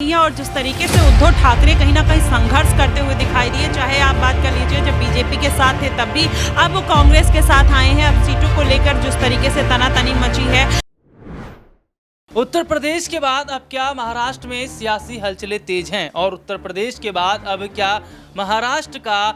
और जिस तरीके से उद्धव ठाकरे कहीं ना कहीं संघर्ष करते हुए दिखाई दिए, चाहे आप बात कर लीजिए जब बीजेपी के साथ थे तब भी, अब वो कांग्रेस के साथ आए हैं। अब सीटों को लेकर जिस तरीके से तनातनी मची है। उत्तर प्रदेश के बाद अब क्या महाराष्ट्र में सियासी हलचलें तेज हैं और उत्तर प्रदेश के बाद अब क्या महाराष्ट्र का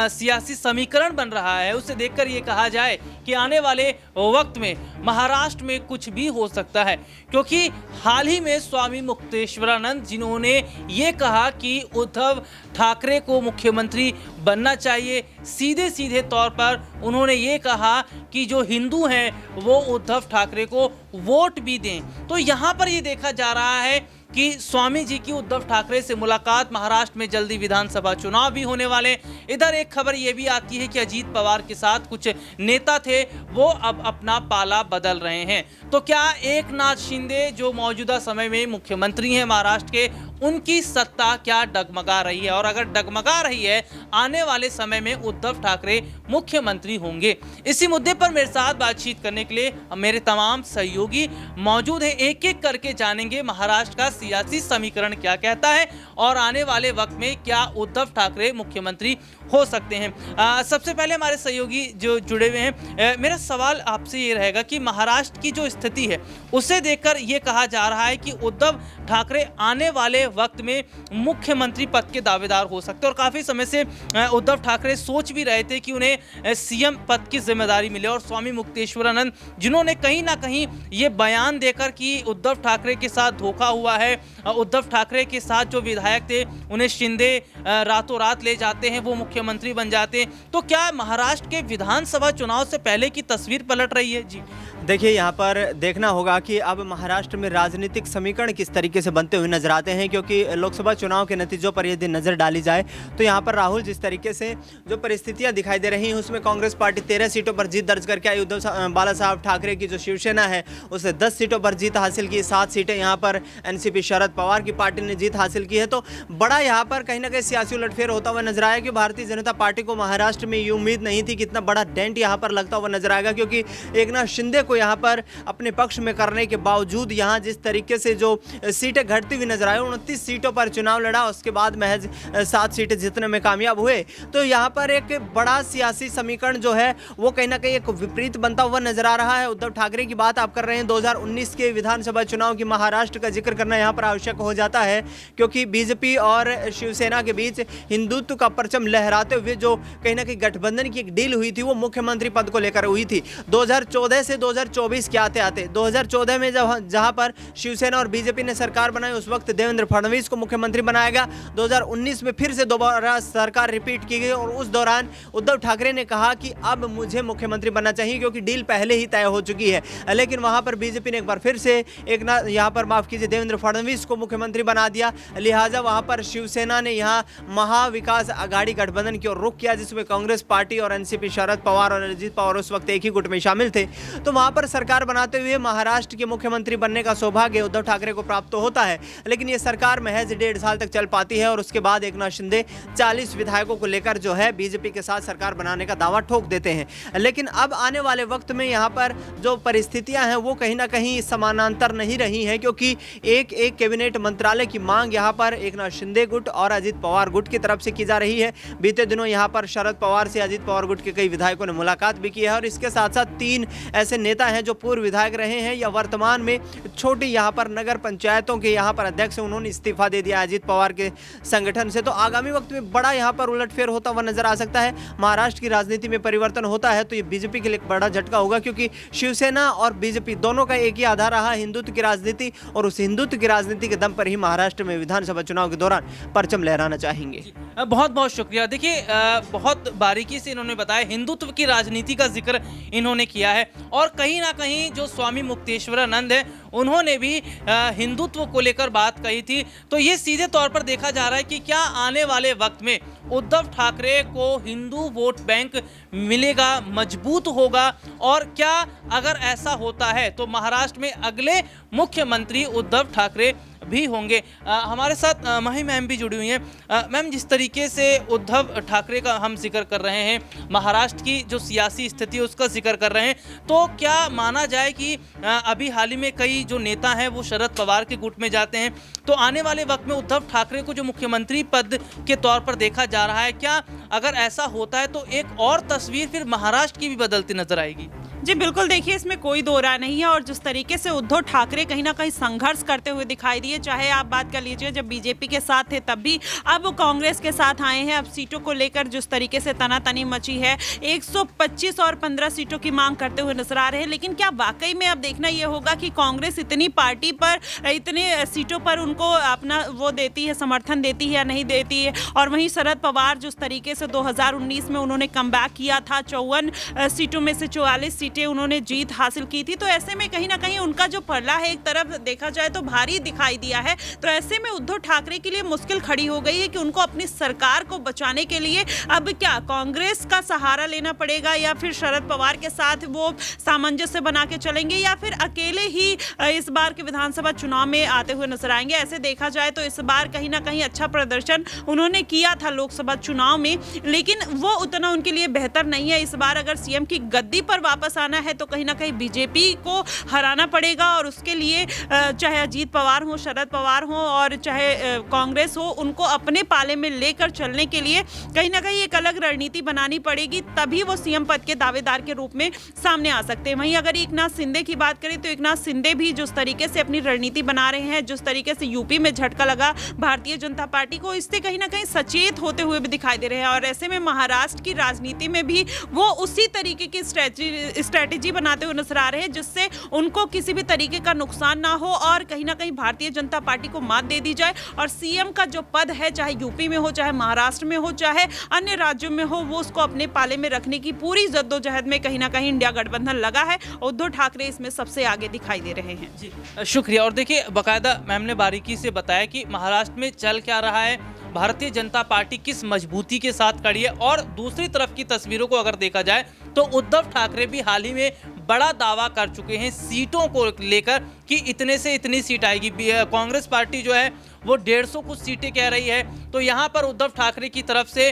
सियासी समीकरण बन रहा है, उसे देखकर ये कहा जाए कि आने वाले वक्त में महाराष्ट्र में कुछ भी हो सकता है। क्योंकि हाल ही में स्वामी मुक्तेश्वरानंद जिन्होंने ये कहा कि उद्धव ठाकरे को मुख्यमंत्री बनना चाहिए, सीधे सीधे तौर पर उन्होंने ये कहा कि जो हिंदू हैं वो उद्धव ठाकरे को वोट भी दें। तो यहाँ पर ये देखा जा रहा है कि स्वामी जी की उद्धव ठाकरे से मुलाकात, महाराष्ट्र में जल्दी विधानसभा चुनाव भी होने वाले। इधर एक खबर यह भी आती है कि अजीत पवार के साथ कुछ नेता थे वो अब अपना पाला बदल रहे हैं। तो क्या एकनाथ शिंदे जो मौजूदा समय में मुख्यमंत्री हैं महाराष्ट्र के, उनकी सत्ता क्या डगमगा रही है? और अगर डगमगा रही है, आने वाले समय में उद्धव ठाकरे मुख्यमंत्री होंगे? इसी मुद्दे पर मेरे साथ बातचीत करने के लिए मेरे तमाम सहयोगी मौजूद हैं। एक एक करके जानेंगे महाराष्ट्र का सियासी समीकरण क्या कहता है और आने वाले वक्त में क्या उद्धव ठाकरे मुख्यमंत्री हो सकते हैं। सबसे पहले हमारे सहयोगी जो जुड़े हुए हैं, मेरा सवाल आपसे ये रहेगा कि महाराष्ट्र की जो स्थिति है उसे देखकर ये कहा जा रहा है कि उद्धव ठाकरे आने वाले वक्त में मुख्यमंत्री पद के दावेदार हो सकते हैं और काफी समय से उद्धव ठाकरे सोच भी रहे थे कि उन्हें सीएम पद की जिम्मेदारी मिले। और स्वामी मुक्तेश्वरानंद जिन्होंने कहीं ना कहीं ये बयान देकर कि उद्धव ठाकरे के साथ धोखा हुआ है, उद्धव ठाकरे के साथ जो विधायक थे उन्हें शिंदे रातों रात ले जाते हैं, वो मुख्यमंत्री बन जाते हैं। तो क्या महाराष्ट्र के विधानसभा चुनाव से पहले की तस्वीर पलट रही है? जी देखिए, यहाँ पर देखना होगा कि अब महाराष्ट्र में राजनीतिक समीकरण किस तरीके से बनते हुए नजर आते हैं। क्योंकि लोकसभा चुनाव के नतीजों पर यदि नज़र डाली जाए तो यहाँ पर राहुल जिस तरीके से जो परिस्थितियाँ दिखाई दे रही हैं उसमें कांग्रेस पार्टी 13 सीटों पर जीत दर्ज करके आई। उद्धव बाला साहब ठाकरे की जो शिवसेना है उसे 10 सीटों पर जीत हासिल की। 7 सीटें यहाँ पर एनसीपी शरद पवार की पार्टी ने जीत हासिल की है। तो बड़ा यहाँ पर कहीं ना कहीं सियासी उलटफेर होता हुआ नजर आया कि भारतीय जनता पार्टी को महाराष्ट्र में ये उम्मीद नहीं थी कि इतना बड़ा डेंट यहाँ पर लगता हुआ नजर आएगा। क्योंकि एकनाथ शिंदे को यहाँ पर अपने पक्ष में करने के बावजूद यहाँ जिस तरीके से जो सीटें घटती हुई नजर आई, 29 सीटों पर चुनाव लड़ा, उसके बाद महज 7 सीटें जीतने में कामयाब हुए। तो यहाँ पर एक बड़ा सियासी समीकरण जो है वो कहीं ना कहीं एक विपरीत बनता हुआ नजर आ रहा है। उद्धव ठाकरे की बात आप कर रहे हैं, 2019 के विधानसभा चुनाव की महाराष्ट्र का जिक्र करना यहाँ पर आवश्यक हो जाता है। क्योंकि बीजेपी और शिवसेना के बीच हिंदुत्व का परचम लहराते हुए जो कहीं ना कहीं गठबंधन की एक डील हुई थी वो मुख्यमंत्री पद को लेकर हुई थी। 2014 से 2024 के आते आते 2014 में जहां पर शिवसेना और बीजेपी ने सरकार बनाई उस वक्त देवेंद्र फडणवीस को मुख्यमंत्री बनाया गया। 2019 में फिर से दोबारा सरकार रिपीट की गई और उस दौरान उद्धव ठाकरे ने कहा कि अब मुझे मुख्यमंत्री बनना चाहिए क्योंकि डील पहले ही तय हो चुकी है। लेकिन वहां पर बीजेपी ने एक बार फिर से यहाँ पर माफ कीजिए देवेंद्र फडणवीस को मुख्यमंत्री बना दिया। लिहाजा वहां पर शिवसेना ने यहाँ महाविकास आघाड़ी गठबंधन की ओर रुख किया जिसमें कांग्रेस पार्टी और एनसीपी शरद पवार और अजीत पवार उस वक्त एक ही गुट में शामिल थे। तो वहां पर सरकार बनाते हुए महाराष्ट्र के मुख्यमंत्री बनने का सौभाग्य उद्धव ठाकरे को प्राप्त होता है। लेकिन यह सरकार महज 1.5 साल तक चल पाती है और उसके बाद एकनाथ शिंदे 40 विधायकों को लेकर जो है बीजेपी के साथ सरकार बनाने का दावा ठोक देते हैं। लेकिन अब आने वाले वक्त में यहाँ पर जो परिस्थितियां हैं वो कहीं ना कहीं समानांतर नहीं रही हैं। क्योंकि एक एक कैबिनेट मंत्रालय की मांग यहाँ पर एकनाथ शिंदे गुट और अजीत पवार गुट की तरफ से की जा रही है। बीते दिनों यहाँ पर शरद पवार से अजीत पवार गुट के कई विधायकों ने मुलाकात भी की है और इसके साथ साथ 3 ऐसे नेता हैं जो पूर्व विधायक रहे हैं या वर्तमान में छोटी यहाँ पर नगर पंचायतों के यहाँ पर अध्यक्ष हैं, उन्होंने इस्तीफा दे दिया अजीत पवार के संगठन से। तो आगामी वक्त में बड़ा यहाँ पर उलटफेर होता हुआ नजर आ सकता है। महाराष्ट्र की राजनीति में परिवर्तन होता है तो ये बीजेपी के लिए एक बड़ा झटका होगा। क्योंकि शिवसेना और बीजेपी दोनों का एक ही आधार रहा हिंदुत्व की राजनीति और उस हिंदुत्व की राजनीति के दम पर ही महाराष्ट्र में विधानसभा चुनाव के दौरान परचम लहराना चाहेंगे। बहुत बहुत शुक्रिया। देखिए, बहुत बारीकी से इन्होंने बताया, हिंदुत्व की राजनीति का जिक्र इन्होंने किया है और कहीं ना कहीं जो स्वामी मुक्तेश्वरानंद है उन्होंने भी हिंदुत्व को लेकर बात कही थी। तो ये सीधे तौर पर देखा जा रहा है कि क्या आने वाले वक्त में उद्धव ठाकरे को हिंदू वोट बैंक मिलेगा, मजबूत होगा, और क्या अगर ऐसा होता है तो महाराष्ट्र में अगले मुख्यमंत्री उद्धव ठाकरे भी होंगे। हमारे साथ महिम मैम भी जुड़ी हुई हैं। मैम, जिस तरीके से उद्धव ठाकरे का हम जिक्र कर रहे हैं, महाराष्ट्र की जो सियासी स्थिति है उसका जिक्र कर रहे हैं, तो क्या माना जाए कि अभी हाल ही में कई जो नेता हैं वो शरद पवार के गुट में जाते हैं, तो आने वाले वक्त में उद्धव ठाकरे को जो मुख्यमंत्री पद के तौर पर देखा जा रहा है, क्या अगर ऐसा होता है तो एक और तस्वीर फिर महाराष्ट्र की भी बदलती नजर आएगी? जी बिल्कुल, देखिए इसमें कोई दो राय नहीं है। और जिस तरीके से उद्धव ठाकरे कहीं ना कहीं संघर्ष करते हुए दिखाई दिए, चाहे आप बात कर लीजिए जब बीजेपी के साथ थे तब भी, अब वो कांग्रेस के साथ आए हैं, अब सीटों को लेकर जिस तरीके से तनातनी मची है, 125 और 15 सीटों की मांग करते हुए नजर आ रहे हैं। लेकिन क्या वाकई में अब देखना ये होगा कि कांग्रेस इतनी पार्टी पर, इतने सीटों पर उनको अपना वो देती है, समर्थन देती है या नहीं देती है। और वहीं शरद पवार जिस तरीके से 2019 में उन्होंने कमबैक किया था, 54 सीटों में से 44 सीटें उन्होंने जीत हासिल की थी, तो ऐसे में कहीं ना कहीं उनका जो पल्ला है एक तरफ देखा जाए तो भारी दिखाई दिया है। तो ऐसे में उद्धव ठाकरे के लिए मुश्किल खड़ी हो गई है कि उनको अपनी सरकार को बचाने के लिए अब क्या कांग्रेस का सहारा लेना पड़ेगा, या फिर शरद पवार के साथ वो सामंजस्य बना के चलेंगे, या फिर अकेले ही इस बार के विधानसभा चुनाव में आते हुए नजर आएंगे। ऐसे देखा जाए तो इस बार कहीं ना कहीं अच्छा प्रदर्शन उन्होंने किया था लोकसभा चुनाव में, लेकिन वो उतना उनके लिए बेहतर नहीं है। इस बार अगर सीएम की गद्दी पर वापस आना है तो कहीं ना कहीं बीजेपी को हराना पड़ेगा, और उसके लिए चाहे अजीत पवार हो, शरद पवार हो, और चाहे कांग्रेस हो, उनको अपने पाले में लेकर चलने के लिए कहीं ना कहीं एक अलग रणनीति बनानी पड़ेगी, तभी वो सीएम पद के दावेदार के रूप में सामने आ सकते हैं। वहीं अगर एकनाथ शिंदे की बात करें तो एकनाथ शिंदे भी जिस तरीके से अपनी रणनीति बना रहे हैं, जिस तरीके से यूपी में झटका लगा भारतीय जनता पार्टी को, इससे कहीं ना कहीं सचेत होते हुए भी दिखाई दे रहे हैं। और ऐसे में महाराष्ट्र की राजनीति में भी वो उसी तरीके की स्ट्रेटेजी बनाते हुए नजर आ रहे हैं, जिससे उनको किसी भी तरीके का नुकसान ना हो और कहीं ना कहीं भारतीय जनता पार्टी को मात दे दी जाए, और सीएम का जो पद है, चाहे यूपी में हो, चाहे महाराष्ट्र में हो, चाहे अन्य राज्यों में हो, वो उसको अपने पाले में रखने की पूरी जद्दोजहद में कहीं ना कहीं इंडिया गठबंधन लगा है। उद्धव ठाकरे इसमें सबसे आगे दिखाई दे रहे हैं। जी शुक्रिया। और देखिए, बाकायदा मैम ने बारीकी से बताया कि महाराष्ट्र में चल क्या रहा है, भारतीय जनता पार्टी किस मजबूती के साथ खड़ी है। और दूसरी तरफ की तस्वीरों को अगर देखा जाए तो उद्धव ठाकरे भी हाल ही में बड़ा दावा कर चुके हैं सीटों को लेकर कि इतने से इतनी सीट आएगी। कांग्रेस पार्टी जो है वो 150 कुछ सीटें कह रही है, तो यहाँ पर उद्धव ठाकरे की तरफ से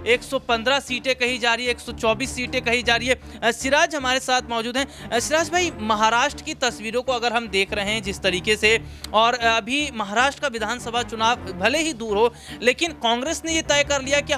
115 सीटें कही जा रही है, 124 सीटें कही जा रही है। सिराज हमारे साथ मौजूद हैं। सिराज भाई, महाराष्ट्र की तस्वीरों को अगर हम देख रहे हैं जिस तरीके से, और अभी महाराष्ट्र का विधानसभा चुनाव भले ही दूर हो, लेकिन कांग्रेस ने ये तय कर लिया कि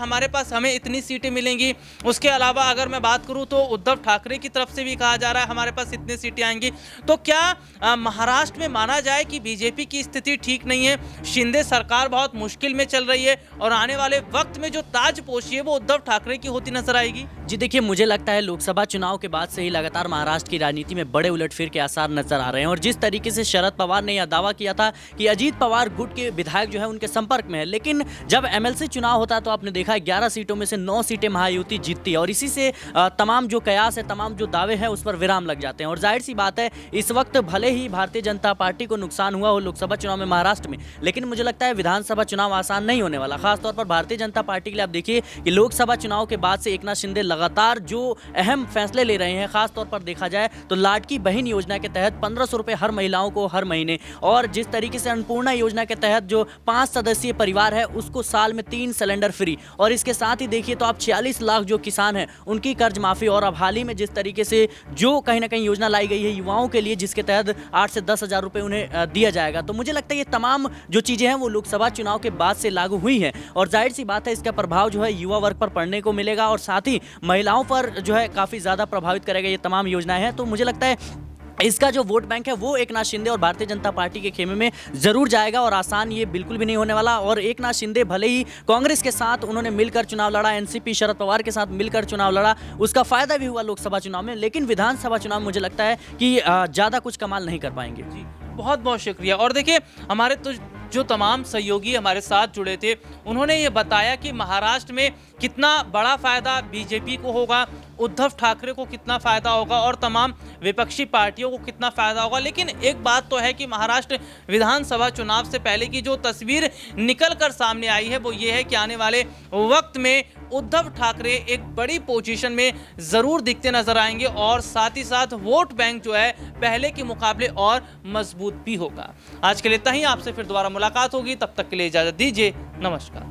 हमें इतनी सीटें मिलेंगी। उसके अलावा अगर मैं बात करूँ तो उद्धव ठाकरे की तरफ से भी कहा जा रहा है हमारे पास इतनी सीटें आएंगी। तो क्या महाराष्ट्र में माना जाए कि बीजेपी की स्थिति ठीक नहीं है, शिंदे सरकार बहुत मुश्किल में चल रही है, और आने वाले वक्त में जो ताजपोशी है वो उद्धव ठाकरे की होती नजर आएगी? जी देखिए, मुझे लगता है लोकसभा चुनाव के बाद से ही लगातार महाराष्ट्र की राजनीति में बड़े उलटफेर के आसार नजर आ रहे हैं। और जिस तरीके से शरद पवार ने यह दावा किया था कि अजीत पवार गुट के विधायक जो है उनके संपर्क में है, लेकिन जब एमएलसी चुनाव होता है तो आपने देखा 11 सीटों में से 9 सीटें महायुति जीतती है, और इसी से तमाम जो कयास है, तमाम जो दावे हैं उस पर विराम लग जाते हैं। और जाहिर सी बात है, इस वक्त भले ही भारतीय जनता पार्टी को नुकसान हुआ हो लोकसभा चुनाव में महाराष्ट्र में, लेकिन मुझे लगता है विधानसभा चुनाव आसान नहीं होने वाला, खासतौर पर भारतीय जनता पार्टी के लिए। आप देखिए कि लोकसभा चुनाव के बाद से एकनाथ शिंदे लगातार जो अहम फैसले ले रहे हैं, खासतौर पर देखा जाए तो लाडकी बहन योजना के तहत 1500 रुपए हर महिलाओं को हर महीने, और जिस तरीके से अन्नपूर्णा योजना के तहत जो 5 सदस्यीय परिवार है उसको साल में 3 सिलेंडर फ्री, और इसके साथ ही देखिए तो आप 46 लाख जो किसान हैं उनकी कर्ज माफी, और अब हाल ही में जिस तरीके से जो कहीं ना कहीं योजना लाई गई है युवाओं के लिए, जिसके तहत 8 से 10 हज़ार रुपए उन्हें दिया जाएगा। तो मुझे लगता है ये तमाम जो चीजें हैं वो लोकसभा चुनाव के बाद से लागू हुई हैं, और जाहिर सी बात है इसका प्रभाव जो है युवा वर्ग पर पड़ने को मिलेगा, और साथ ही महिलाओं पर जो है काफी ज्यादा प्रभावित करेगा ये तमाम योजनाएं हैं। तो मुझे लगता है इसका जो वोट बैंक है वो एकनाथ शिंदे और भारतीय जनता पार्टी के खेमे में जरूर जाएगा, और आसान ये बिल्कुल भी नहीं होने वाला। और एकनाथ शिंदे भले ही कांग्रेस के साथ उन्होंने मिलकर चुनाव लड़ा, एनसीपी शरद पवार के साथ मिलकर चुनाव लड़ा, उसका फायदा भी हुआ लोकसभा चुनाव में, लेकिन विधानसभा चुनाव मुझे लगता है कि ज्यादा कुछ कमाल नहीं कर पाएंगे। जी बहुत बहुत शुक्रिया। और देखिए, हमारे तो जो तमाम सहयोगी हमारे साथ जुड़े थे उन्होंने ये बताया कि महाराष्ट्र में कितना बड़ा फायदा बीजेपी को होगा, उद्धव ठाकरे को कितना फायदा होगा और तमाम विपक्षी पार्टियों को कितना फायदा होगा। लेकिन एक बात तो है कि महाराष्ट्र विधानसभा चुनाव से पहले की जो तस्वीर निकल कर सामने आई है वो ये है कि आने वाले वक्त में उद्धव ठाकरे एक बड़ी पोजीशन में जरूर दिखते नजर आएंगे और साथ ही साथ वोट बैंक जो है पहले के मुकाबले और मजबूत भी होगा। आज के लिए इतना ही, आपसे फिर दोबारा मुलाकात होगी, तब तक के लिए इजाजत दीजिए, नमस्कार।